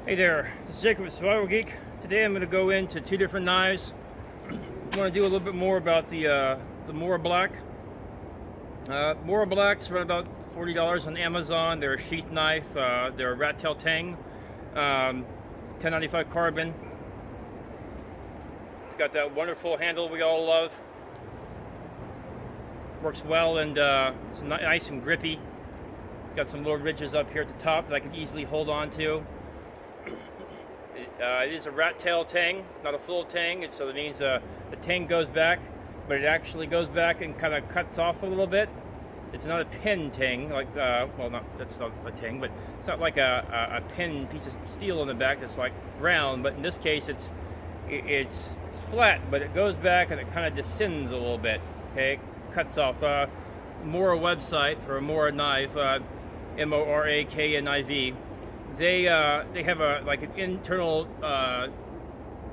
Hey there, this is Jacob with SurvivalGeek. Today I'm going to go into two different knives. I want to do a little bit more about the Mora Black. Mora Blacks run about $40 on Amazon. They're a sheath knife. They're a rat tail tang, 1095 carbon. It's got that wonderful handle we all love. Works well, and it's nice and grippy. It's got some little ridges up here at the top that I can easily hold on to. It is a rat tail tang, not a full tang, and so that means the tang goes back, but it actually goes back and kind of cuts off a little bit. It's not a pin tang, like that's not a tang, but it's not like a pin piece of steel in the back that's like round. But in this case, it's flat, but it goes back and it kind of descends a little bit. Okay, it cuts off. Mora website for a Mora knife, Morakniv. They have an internal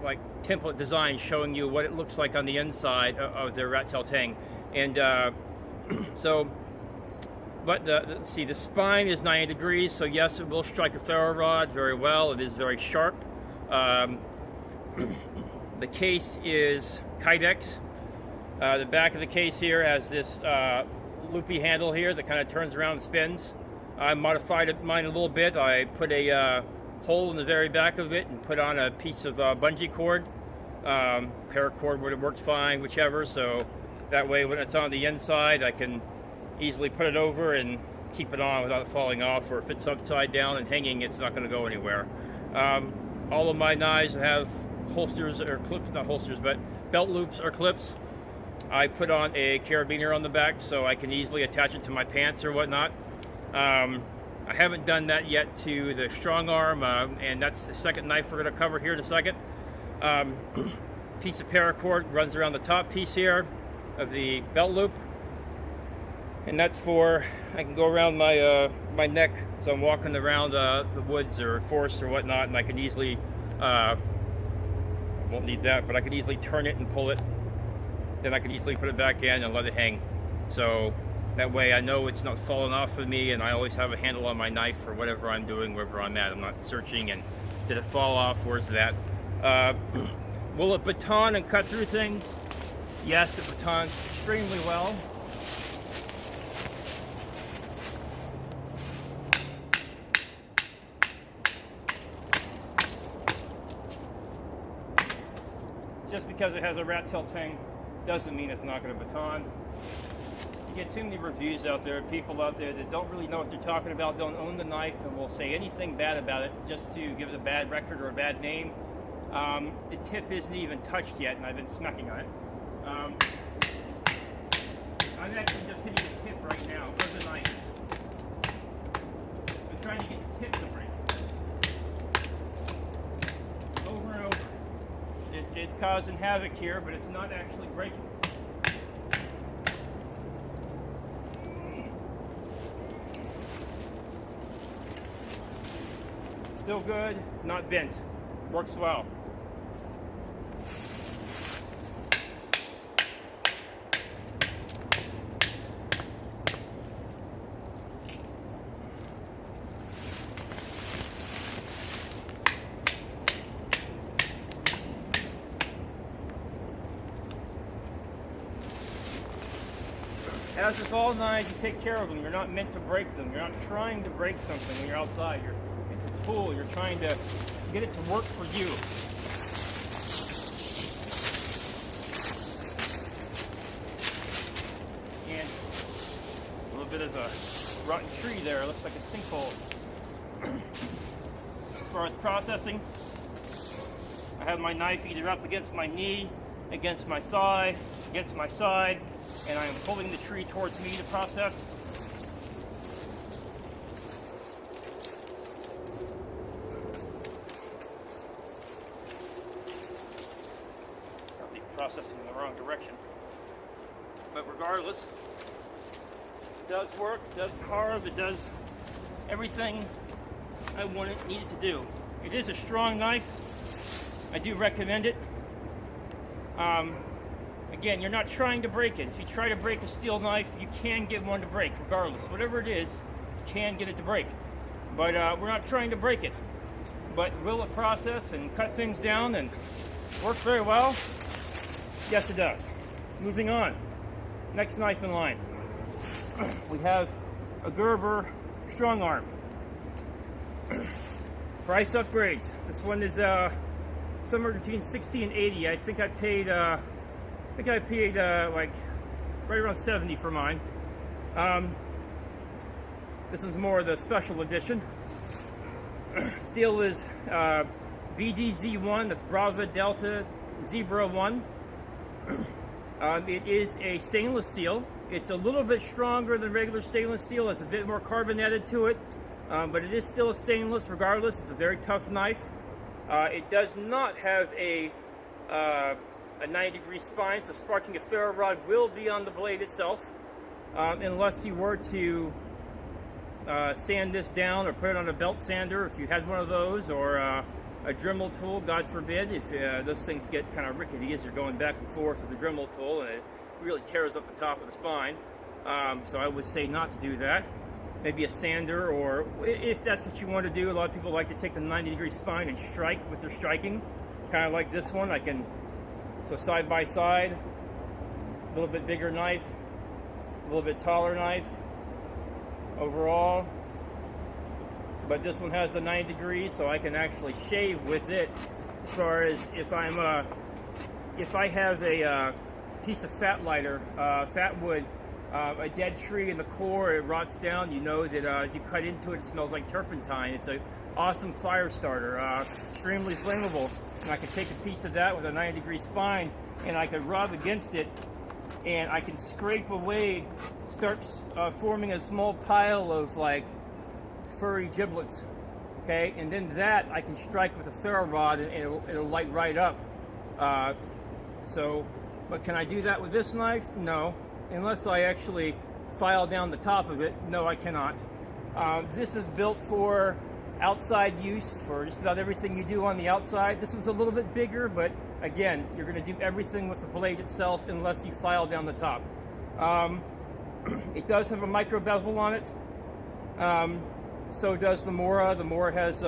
like template design showing you what it looks like on the inside of their rat tail tang, and but the spine is 90 degrees, so yes, it will strike a ferro rod very well. It is very sharp. The case is Kydex. The back of the case here has this loopy handle here that kind of turns around and spins. I modified mine a little bit. I put a hole in the very back of it and put on a piece of bungee cord. Paracord would have worked fine, whichever, so that way when it's on the inside I can easily put it over and keep it on without it falling off, or if it's upside down and hanging, it's not going to go anywhere. All of my knives have holsters or clips, not holsters, but belt loops or clips. I put on a carabiner on the back so I can easily attach it to my pants or whatnot. I haven't done that yet to the Strongarm, and that's the second knife we're going to cover here in a second. Piece of paracord runs around the top piece here of the belt loop, and that's for, I can go around my my neck so I'm walking around the woods or forest or whatnot, and I can easily, won't need that, but I can easily turn it and pull it. Then I can easily put it back in and let it hang. So that way I know it's not falling off of me, and I always have a handle on my knife for whatever I'm doing, wherever I'm at. I'm not searching and did it fall off, where's that? Will it baton and cut through things? Yes, it batons extremely well. Just because it has a rat tail tang doesn't mean it's not going to baton. You get too many reviews out there, people out there that don't really know what they're talking about, don't own the knife, and will say anything bad about it just to give it a bad record or a bad name. The tip isn't even touched yet, and I've been smacking on it. I'm actually just hitting the tip right now of the knife. I'm trying to get the tip to break. Over and over. It's causing havoc here, but it's not actually breaking. Still good, not bent. Works well. As with all knives, you take care of them. You're not meant to break them. You're not trying to break something when you're outside. It's a tool. You're trying to get it to work for you. And a little bit of a rotten tree there. Looks like a sinkhole. As far as processing, I have my knife either up against my knee, against my thigh, against my side, and I am pulling the tree towards me to process. Processing in the wrong direction, but regardless, it does work, it does carve, it does everything I want it needed to do. It is a strong knife. I do recommend it. Again, you're not trying to break it. If you try to break a steel knife, you can get one to break, regardless. Whatever it is, you can get it to break. But we're not trying to break it. But will it process and cut things down and work very well? Yes, it does. Moving on. Next knife in line. We have a Gerber Strongarm. Price upgrades. This one is somewhere between 60 and 80. I think I paid like right around 70 for mine. This one's more of the special edition. Steel is BDZ1, that's Bravo Delta Zebra 1. It is a stainless steel. It's a little bit stronger than regular stainless steel. It's a bit more carbon added to it, but it is still a stainless regardless. It's a very tough knife. It does not have a 90-degree spine, so sparking a ferro rod will be on the blade itself, unless you were to sand this down or put it on a belt sander if you had one of those, or a Dremel tool, God forbid, if those things get kind of rickety as you're going back and forth with the Dremel tool and it really tears up the top of the spine. So I would say not to do that. Maybe a sander, or if that's what you want to do, a lot of people like to take the 90-degree spine and strike with their striking, kind of like this one. So side by side, a little bit bigger knife, a little bit taller knife overall, but this one has the 90 degrees, so I can actually shave with it. As far as if I have a piece of fat lighter, fat wood, a dead tree in the core, it rots down, you know that if you cut into it, it smells like turpentine. It's an awesome fire starter, extremely flammable, and I can take a piece of that with a 90-degree spine and I can rub against it, and I can scrape away, start forming a small pile of like furry giblets, okay, and then that I can strike with a ferro rod and it'll light right up. But can I do that with this knife? No, unless I actually file down the top of it. No, I cannot. This is built for outside use, for just about everything you do on the outside. This one's a little bit bigger, but again, you're going to do everything with the blade itself unless you file down the top. It does have a micro bevel on it. So does the Mora. The Mora has,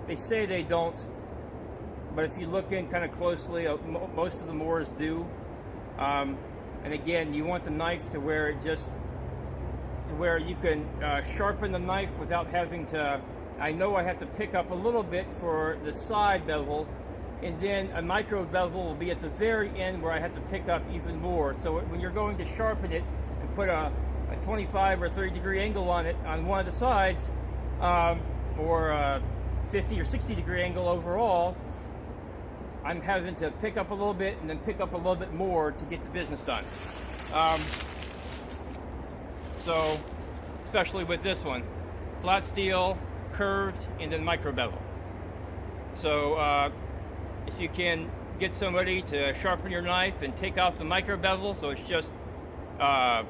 they say they don't, but if you look in kind of closely, most of the Moras do. And again, you want the knife to where you can sharpen the knife without having to. I know I have to pick up a little bit for the side bevel, and then a micro bevel will be at the very end where I have to pick up even more. So when you're going to sharpen it and put a 25 or 30 degree angle on it on one of the sides, or a 50 or 60 degree angle overall, I'm having to pick up a little bit and then pick up a little bit more to get the business done. So, especially with this one, flat steel, curved, and then micro bevel. So if you can get somebody to sharpen your knife and take off the micro bevel, so it's just flat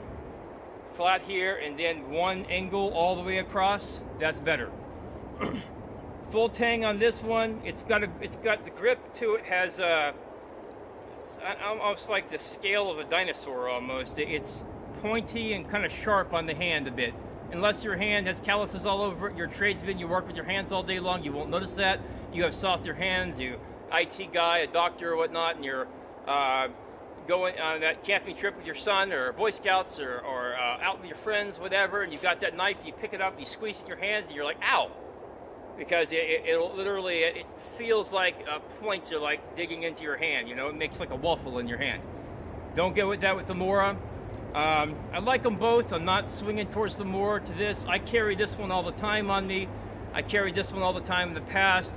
here and then one angle all the way across, that's better. Full tang on this one. It's got the grip to it, has it's almost like the scale of a dinosaur almost. It's pointy and kind of sharp on the hand a bit. Unless your hand has calluses all over it, you're a tradesman, you work with your hands all day long, you won't notice that. You have softer hands, you IT guy, a doctor or whatnot, and you're going on that camping trip with your son or Boy Scouts or out with your friends, whatever, and you've got that knife, you pick it up, you squeeze it in your hands, and you're like, ow! Because it'll literally, it feels like points are like digging into your hand, you know, it makes like a waffle in your hand. Don't go with that with the Mora. I like them both. I'm not swinging towards the Mora to this. I carry this one all the time on me. I carried this one all the time in the past.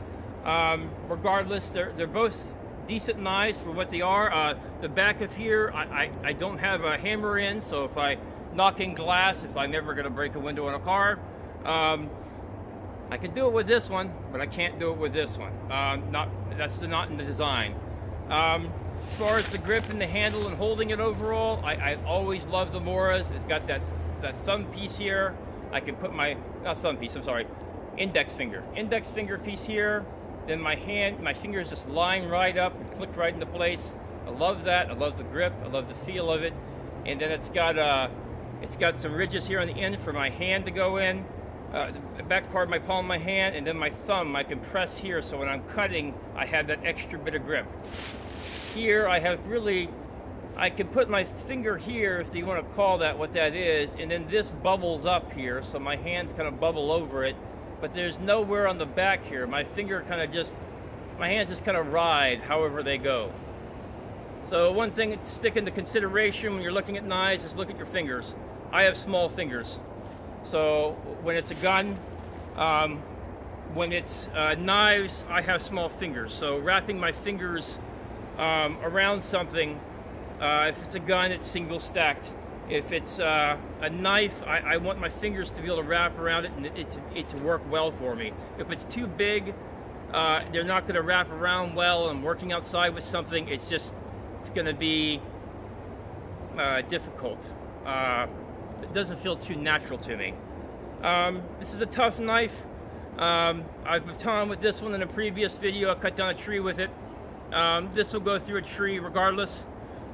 Regardless, they're both decent knives for what they are. The back of here, I don't have a hammer in, so if I knock in glass, if I'm ever going to break a window in a car, I can do it with this one, but I can't do it with this one. That's not in the design. As far as the grip and the handle and holding it overall, I always love the Moras. It's got that thumb piece here. I can put index finger piece here. Then my fingers just line right up and click right into place. I love that. I love the grip. I love the feel of it. And then it's got some ridges here on the end for my hand to go in. the back part of my palm of my hand, and then my thumb I can press here, so when I'm cutting I have that extra bit of grip. Here I have really, I can put my finger here, if you want to call that what that is, and then this bubbles up here, so my hands kind of bubble over it, but there's nowhere on the back here. My finger kind of just, my hands just kind of ride however they go. So one thing to stick into consideration when you're looking at knives is look at your fingers. I have small fingers. So when it's a gun, when it's knives, I have small fingers. So wrapping my fingers around something, if it's a gun, it's single stacked. If it's a knife, I want my fingers to be able to wrap around it and it to work well for me. If it's too big, they're not going to wrap around well. I'm working outside with something, it's going to be difficult. It doesn't feel too natural to me. This is a tough knife. I've batoned with this one in a previous video. I cut down a tree with it. This will go through a tree regardless.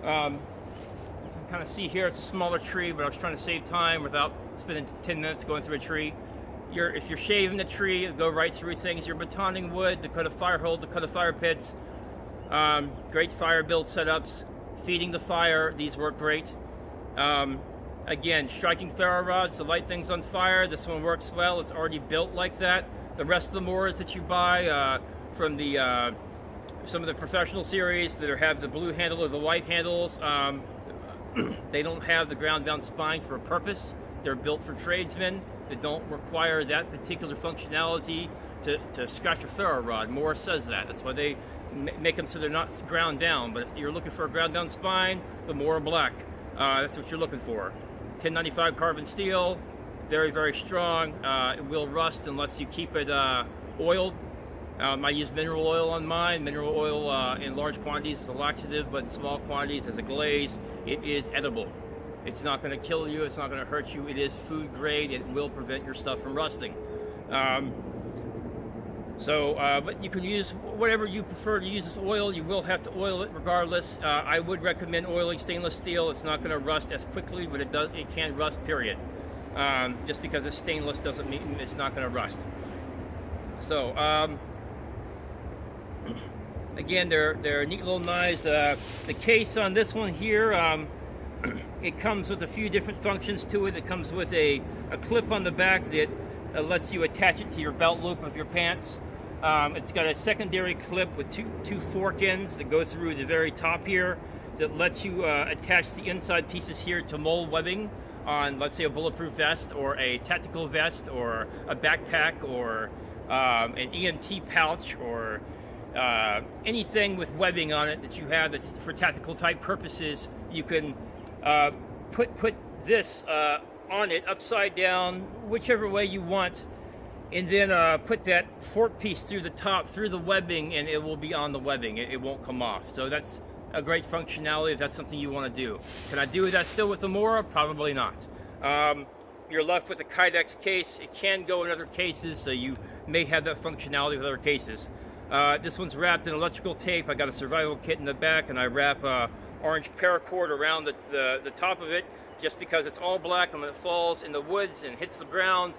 You can kind of see here it's a smaller tree, but I was trying to save time without spending 10 minutes going through a tree. If you're shaving the tree, it'll go right through things. You're batoning wood to cut a fire hole, to cut a fire pits. Great fire build setups. Feeding the fire, these work great. Again, striking ferro rods to light things on fire. This one works well. It's already built like that. The rest of the Moras that you buy from the some of the professional series that have the blue handle or the white handles, they don't have the ground down spine for a purpose. They're built for tradesmen that don't require that particular functionality to scratch a ferro rod. Mora says that. That's why they make them so they're not ground down. But if you're looking for a ground down spine, the Mora Black, that's what you're looking for. 1095 carbon steel, very, very strong. It will rust unless you keep it oiled. I use mineral oil on mine. Mineral oil in large quantities is a laxative, but in small quantities as a glaze, it is edible. It's not going to kill you. It's not going to hurt you. It is food grade. It will prevent your stuff from rusting. But you can use whatever you prefer to use this oil. You will have to oil it regardless. I would recommend oiling stainless steel. It's not going to rust as quickly, but it can rust, period. Just because it's stainless doesn't mean it's not going to rust. So, again, they're neat little knives. The case on this one here, it comes with a few different functions to it. It comes with a clip on the back that lets you attach it to your belt loop of your pants. It's got a secondary clip with two fork ends that go through the very top here that lets you attach the inside pieces here to mold webbing on, let's say, a bulletproof vest or a tactical vest or a backpack or an EMT pouch or anything with webbing on it that you have that's for tactical type purposes. You can put this on it upside down, whichever way you want, and then put that fork piece through the top, through the webbing, and it will be on the webbing. It won't come off. So that's a great functionality if that's something you want to do. Can I do that still with the Mora? Probably not. You're left with a Kydex case. It can go in other cases, so you may have that functionality with other cases. This one's wrapped in electrical tape. I got a survival kit in the back, and I wrap orange paracord around the top of it, just because it's all black, and when it falls in the woods and hits the ground,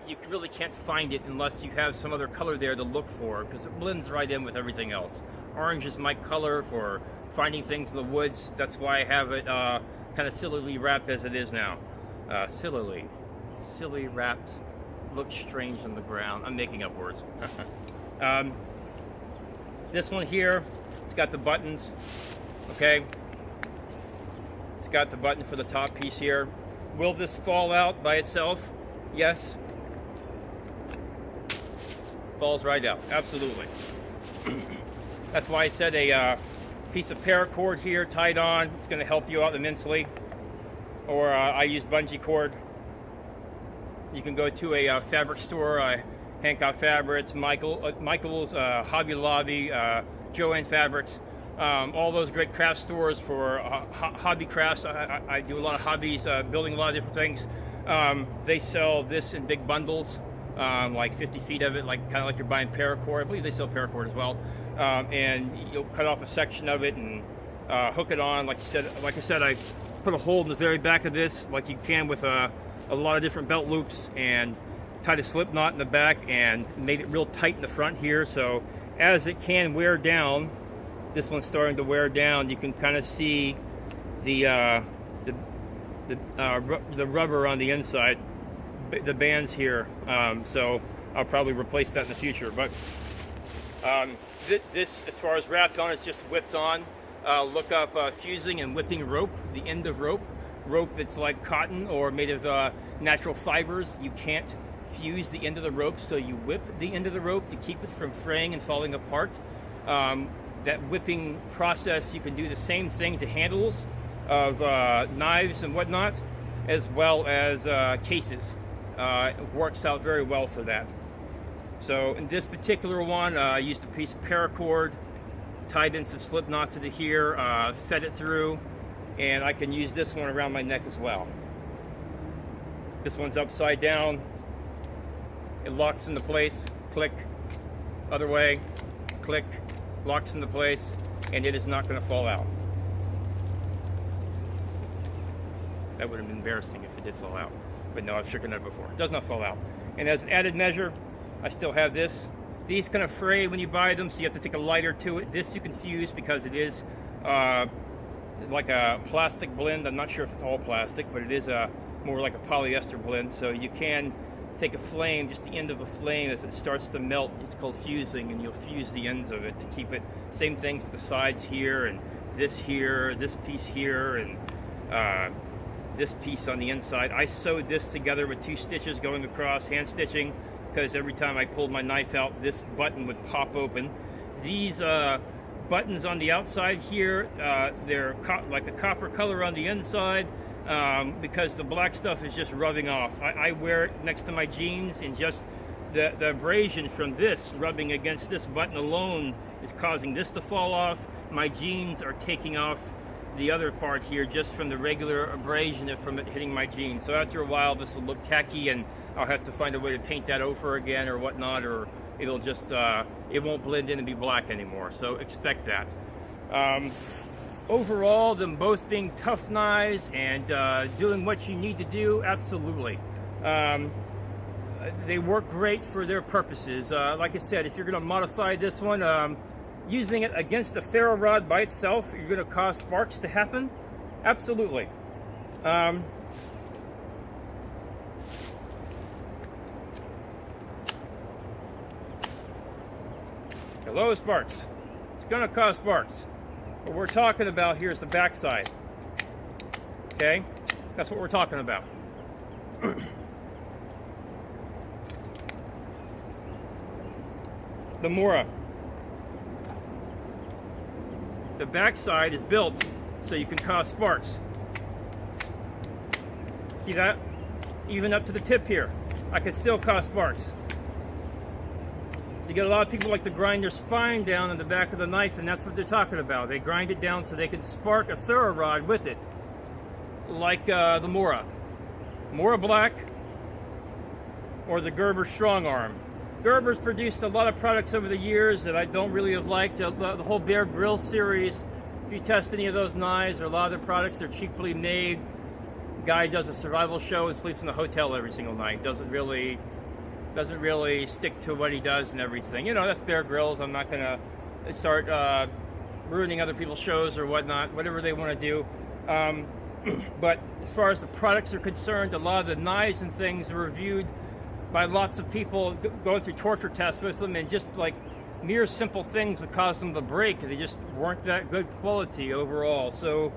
you really can't find it unless you have some other color there to look for, because it blends right in with everything else. Orange is my color for finding things in the woods. That's why I have it kind of sillily wrapped as it is now. Silly wrapped, looks strange on the ground. I'm making up words. This one here, it's got the buttons, okay? It's got the button for the top piece here. Will this fall out by itself? Yes. Falls right out, absolutely. That's why I said a piece of paracord here tied on, it's going to help you out immensely. Or I use bungee cord. You can go to a fabric store, Hancock Fabrics, Michael's, Hobby Lobby, Joann Fabrics, all those great craft stores for hobby crafts. I do a lot of hobbies, building a lot of different things. They sell this in big bundles, like 50 feet of it, kind of like you're buying paracord. I believe they sell paracord as well. And you'll cut off a section of it and hook it on. Like I said, I put a hole in the very back of this, like you can with a lot of different belt loops, and tied a slip knot in the back and made it real tight in the front here. So as it can wear down, this one's starting to wear down. You can kind of see the rubber on the inside, the bands here. So I'll probably replace that in the future. But this, as far as wrapped on, is just whipped on. Look up fusing and whipping rope, the end of rope that's like cotton or made of natural fibers. You can't fuse the end of the rope, so you whip the end of the rope to keep it from fraying and falling apart. That whipping process, you can do the same thing to handles of knives and whatnot, as well as cases. It works out very well for that. So in this particular one, I used a piece of paracord, tied in some slip knots into here, fed it through, and I can use this one around my neck as well. This one's upside down. It locks into place, click, other way, click, locks into place, and it is not going to fall out. That would have been embarrassing if it did fall out. But no, I've shaken that before. It does not fall out. And as an added measure, I still have this. These kind of fray when you buy them, so you have to take a lighter to it. This you can fuse because it is like a plastic blend. I'm not sure if it's all plastic, but it is more like a polyester blend. So you can take a flame, just the end of a flame, as it starts to melt. It's called fusing, and you'll fuse the ends of it to keep it. Same things with the sides here, and this piece here, and this piece on the inside. I sewed this together with 2 stitches going across, hand stitching, because every time I pulled my knife out, this button would pop open. These buttons on the outside here, they're like a copper color on the inside, because the black stuff is just rubbing off. I wear it next to my jeans, and just the abrasion from this rubbing against this button alone is causing this to fall off. My jeans are taking off the other part here just from the regular abrasion from it hitting my jeans. So after a while, this will look tacky, and I'll have to find a way to paint that over again or whatnot, or it'll just, it won't blend in and be black anymore. So expect that. Overall, them both being tough knives and doing what you need to do, absolutely. They work great for their purposes. Like I said, if you're going to modify this one, using it against a ferro rod by itself, you're going to cause sparks to happen. Absolutely. Hello, sparks. It's going to cause sparks. What we're talking about here is the backside. Okay? That's what we're talking about. The Mora. The backside is built so you can cause sparks. See that? Even up to the tip here, I can still cause sparks. So you get a lot of people like to grind their spine down in the back of the knife, and that's what they're talking about. They grind it down so they can spark a ferro rod with it, like the Mora. Mora Black or the Gerber Strongarm. Gerber's produced a lot of products over the years that I don't really have liked. The whole Bear Grylls series, if you test any of those knives or a lot of their products, they're cheaply made. Guy does a survival show and sleeps in a hotel every single night. Doesn't really stick to what he does and everything. You know, that's Bear Grylls. I'm not gonna start ruining other people's shows or whatnot, whatever they want to do. But as far as the products are concerned, a lot of the knives and things are reviewed by lots of people going through torture tests with them, and just like mere simple things that cause them to break. They just weren't that good quality overall. So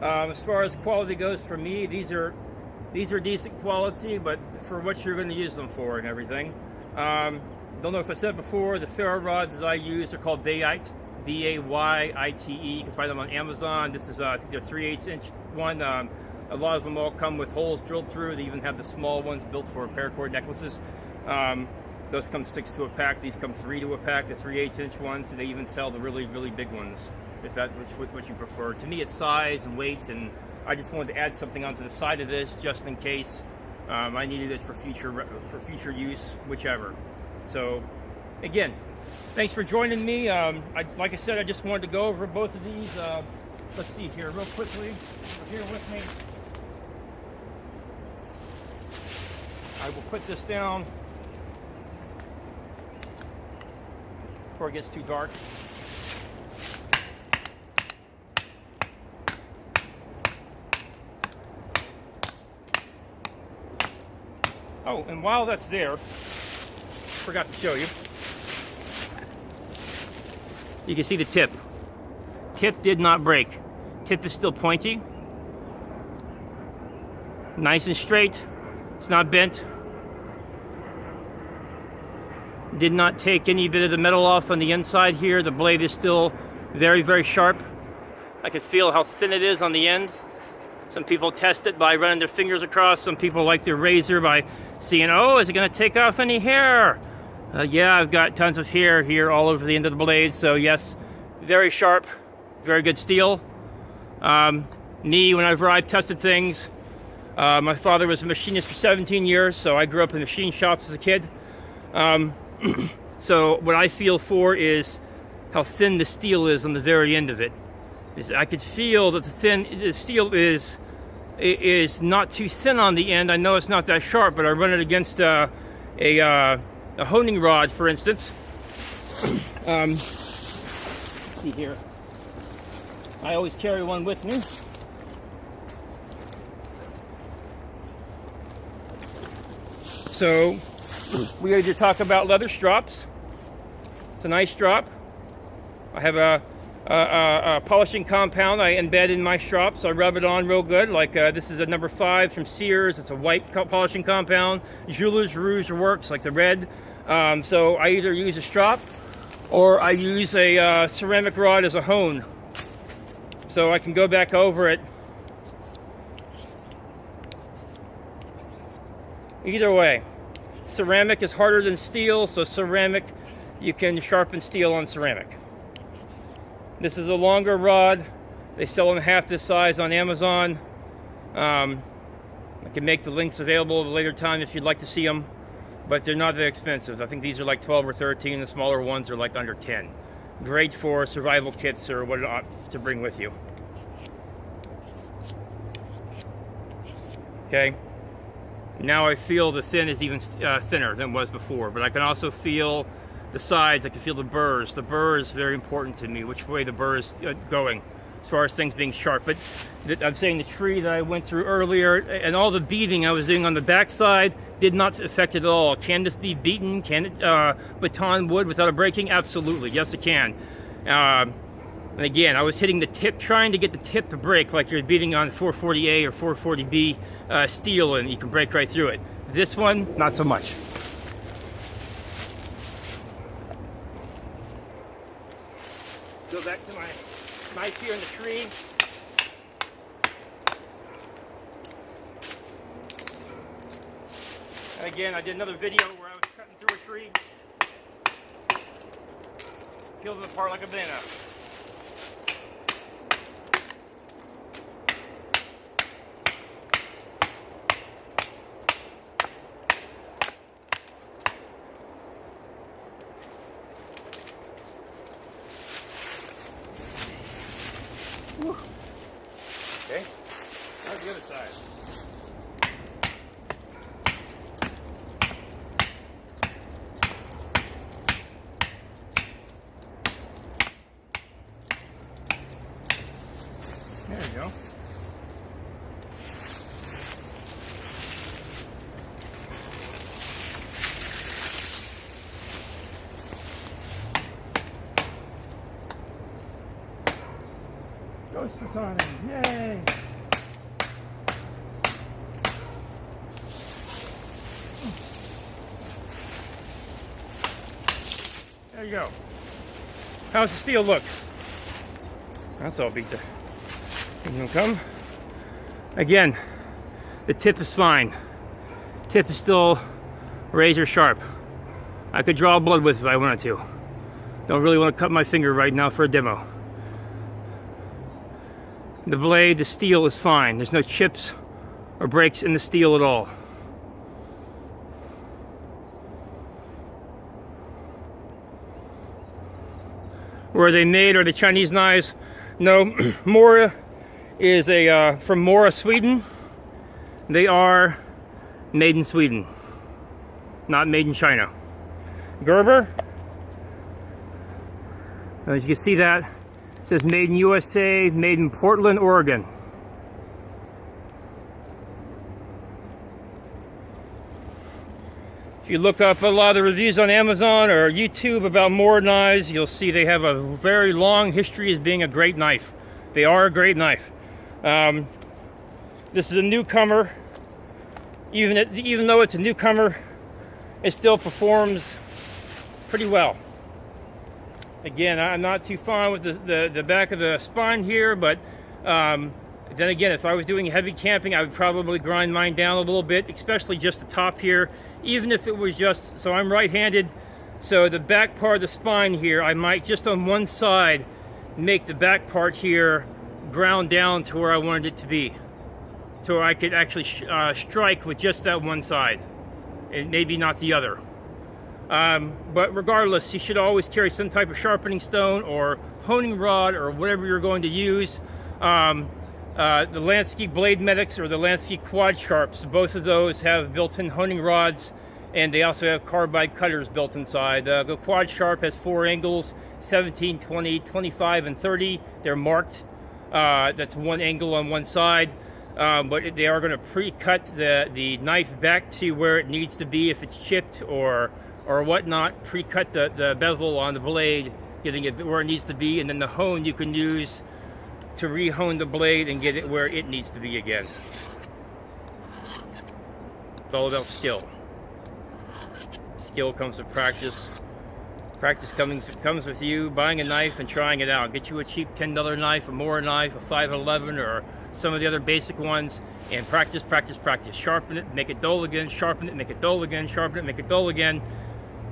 as far as quality goes, for me, these are decent quality, but for what you're going to use them for and everything. Don't know if I said before, the ferro rods that I use are called Bayite, B-A-Y-I-T-E. You can find them on Amazon. This is I think they're 3/8 inch one. A lot of them all come with holes drilled through. They even have the small ones built for paracord necklaces. Those come 6 to a pack. These come 3 to a pack, the 3/8 inch ones. And they even sell the really, really big ones, if that's what you prefer. To me, it's size and weight, and I just wanted to add something onto the side of this just in case I needed it for future use, whichever. So, again, thanks for joining me. Like I said, I just wanted to go over both of these. Let's see here real quickly. Here with me. I will put this down before it gets too dark. Oh, and while that's there, forgot to show you. You can see the tip. Tip did not break. Tip is still pointy. Nice and straight. It's not bent. Did not take any bit of the metal off on the inside here. The blade is still very, very sharp. I can feel how thin it is on the end. Some people test it by running their fingers across. Some people like their razor by seeing, oh, is it going to take off any hair? Yeah, I've got tons of hair here all over the end of the blade. So yes, very sharp, very good steel. Me, whenever I've tested things, my father was a machinist for 17 years, so I grew up in machine shops as a kid. So what I feel for is how thin the steel is on the very end of it. I could feel that the steel is not too thin on the end. I know it's not that sharp, but I run it against a honing rod, for instance. Let's see here. I always carry one with me. So we either talk about leather strops. It's a nice strop. I have a polishing compound I embed in my strops. I rub it on real good. Like this is a number 5 from Sears. It's a white polishing compound. Jeweler's Rouge works, like the red. So I either use a strop or I use a ceramic rod as a hone. So I can go back over it. Either way, ceramic is harder than steel, so ceramic, you can sharpen steel on ceramic. This is a longer rod. They sell them half this size on Amazon. I can make the links available at a later time if you'd like to see them, but they're not very expensive. I think these are like 12 or 13. The smaller ones are like under 10. Great for survival kits or what to bring with you. Okay. Now I feel the thin is even thinner than it was before, but I can also feel the sides. I can feel the burrs. The burr is very important to me, which way the burr is going as far as things being sharp. But I'm saying the tree that I went through earlier and all the beating I was doing on the backside did not affect it at all. Can this be beaten? Can it baton wood without a breaking? Absolutely. Yes, it can. And again, I was hitting the tip, trying to get the tip to break like you're beating on 440A or 440B steel, and you can break right through it. This one, not so much. Go back to my knife here in the tree. Again, I did another video where I was cutting through a tree, peeled it apart like a banana. Okay, how's the other side? There you go. Ghost baton, yay! There you go. How's the steel look? That's all beat the. You come. Again, the tip is fine. Tip is still razor sharp. I could draw blood with it if I wanted to. Don't really want to cut my finger right now for a demo. The blade, the steel is fine. There's no chips or breaks in the steel at all. Where are they made? Are they Chinese knives? No. Mora is from Mora, Sweden. They are made in Sweden, not made in China. Gerber, As you can see that, it says made in USA, made in Portland, Oregon. If you look up a lot of the reviews on Amazon or YouTube about Mora knives, you'll see they have a very long history as being a great knife. They are a great knife. This is a newcomer. Even though it's a newcomer, it still performs pretty well. Again, I'm not too fond with the back of the spine here, but then again, if I was doing heavy camping, I would probably grind mine down a little bit, especially just the top here. Even if it was just, so I'm right-handed, so the back part of the spine here, I might just on one side make the back part here ground down to where I wanted it to be, so I could actually strike with just that one side, and maybe not the other. But regardless, you should always carry some type of sharpening stone or honing rod or whatever you're going to use. The Lansky Blade Medics or the Lansky Quadsharps, both of those have built-in honing rods, and they also have carbide cutters built inside. The Quadsharp has 4 angles, 17, 20, 25, and 30. They're marked. That's one angle on one side, but they are going to pre-cut the knife back to where it needs to be if it's chipped or whatnot. Pre-cut the bevel on the blade, getting it where it needs to be, and then the hone you can use to re-hone the blade and get it where it needs to be again. It's all about skill. Skill comes with practice. Practice comes with you buying a knife and trying it out. Get you a cheap $10 knife, a Mora knife, a 511, or some of the other basic ones, and practice, practice, practice. Sharpen it, make it dull again, sharpen it, make it dull again, sharpen it, make it dull again.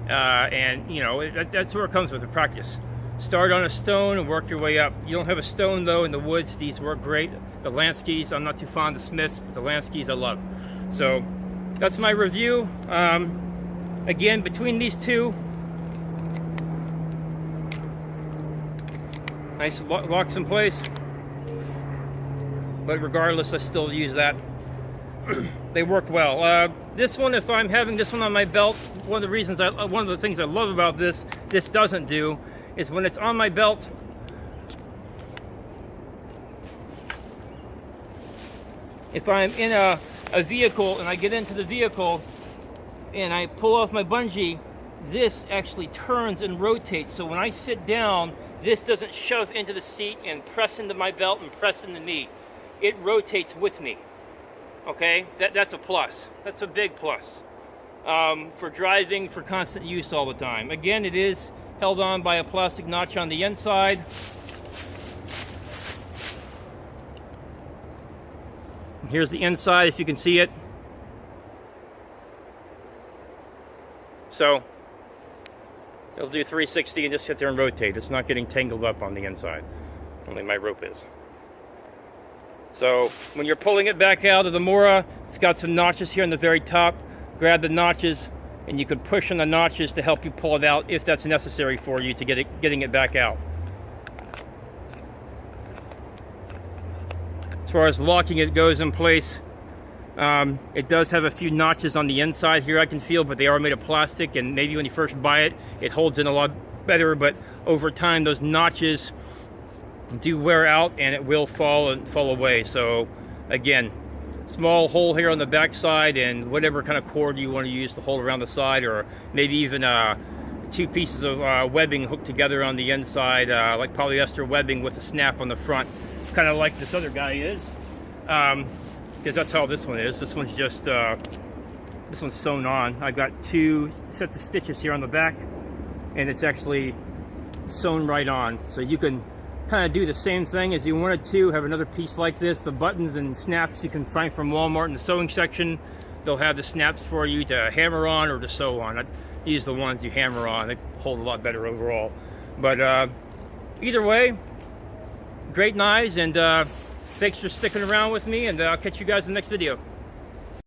And you know, that's where it comes with the practice. Start on a stone and work your way up. You don't have a stone though in the woods, these work great. The Lanskys, I'm not too fond of Smiths, but the Lanskys I love. So that's my review. Again, between these two, nice locks in place. But regardless, I still use that. They work well. This one, if I'm having this one on my belt, one of the things I love about this doesn't do, is when it's on my belt, if I'm in a vehicle and I get into the vehicle and I pull off my bungee, this actually turns and rotates. So when I sit down, this doesn't shove into the seat and press into my belt and press into me. It rotates with me. Okay, that's a plus. That's a big plus for driving, for constant use all the time. Again, it is held on by a plastic notch on the inside. Here's the inside, if you can see it. So it'll do 360 and just sit there and rotate. It's not getting tangled up on the inside. Only my rope is. So when you're pulling it back out of the Mora, it's got some notches here on the very top. Grab the notches, and you can push on the notches to help you pull it out if that's necessary for you to getting it back out. As far as locking it goes in place, it does have a few notches on the inside here I can feel, but they are made of plastic, and maybe when you first buy it, it holds in a lot better, but over time those notches do wear out and it will fall away. So again, small hole here on the back side, and whatever kind of cord you want to use to hold around the side, or maybe even 2 pieces of webbing hooked together on the inside, like polyester webbing with a snap on the front, kind of like this other guy is, because that's how this one is. This one's just this one's sewn on. I've got 2 sets of stitches here on the back, and it's actually sewn right on. So you can kind of do the same thing as you wanted to, have another piece like this. The buttons and snaps you can find from Walmart in the sewing section. They'll have the snaps for you to hammer on or to sew on. I use the ones you hammer on. They hold a lot better overall. But either way, great knives, and thanks for sticking around with me, and I'll catch you guys in the next video.